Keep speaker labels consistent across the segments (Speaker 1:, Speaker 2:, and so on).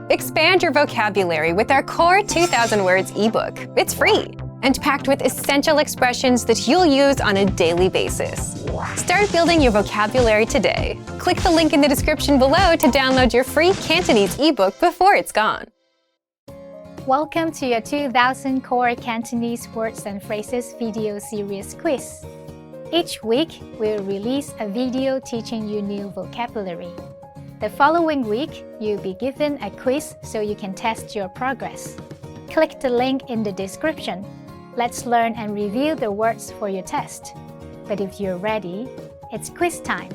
Speaker 1: Expand your vocabulary with our Core 2000 Words ebook. It's free and packed with essential expressions that you'll use on a daily basis. Start building your vocabulary today. Click the link in the description below to download your free Cantonese ebook before it's gone.
Speaker 2: Welcome to your 2000 Core Cantonese Words and Phrases video series quiz. Each week, we'll release a video teaching you new vocabulary. The following week, you'll be given a quiz so you can test your progress. Click the link in the description. Let's learn and review the words for your test. But if you're ready, it's quiz time.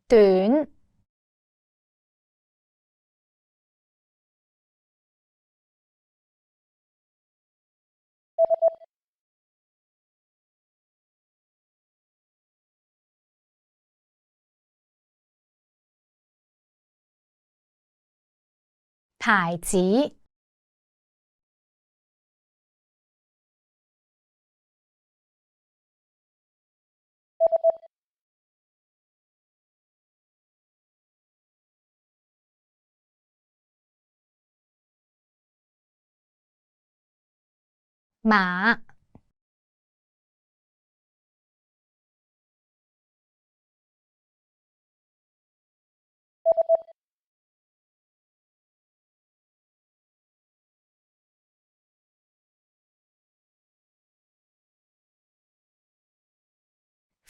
Speaker 2: Tuyển,牌子, mã,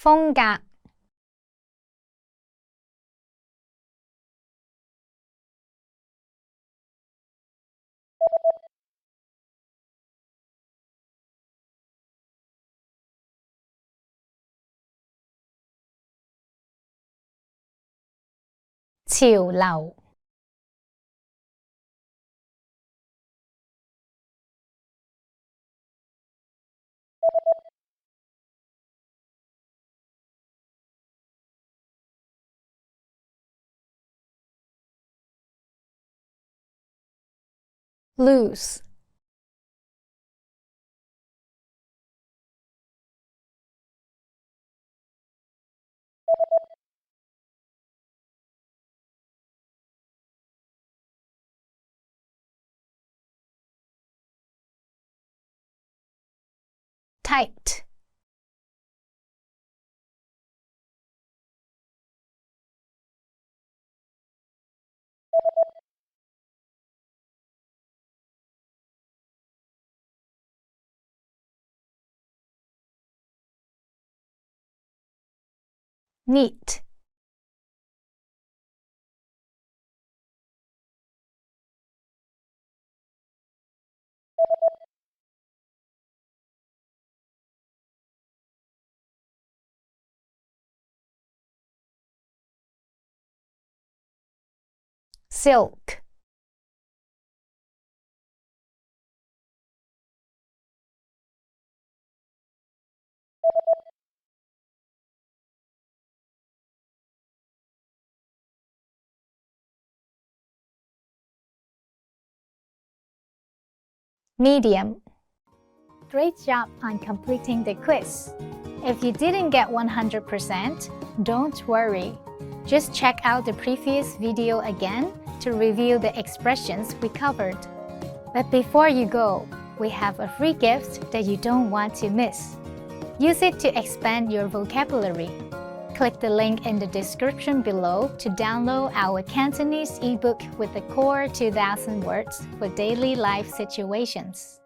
Speaker 2: phong cách, chiều lầu, loose, tight, neat, silk, medium. Great job on completing the quiz. If you didn't get 100%, don't worry. Just check out the previous video again to review the expressions we covered. But before you go, we have a free gift that you don't want to miss. Use it to expand your vocabulary. Click the link in the description below to download our Cantonese ebook with the Core 2000 Words for daily life situations.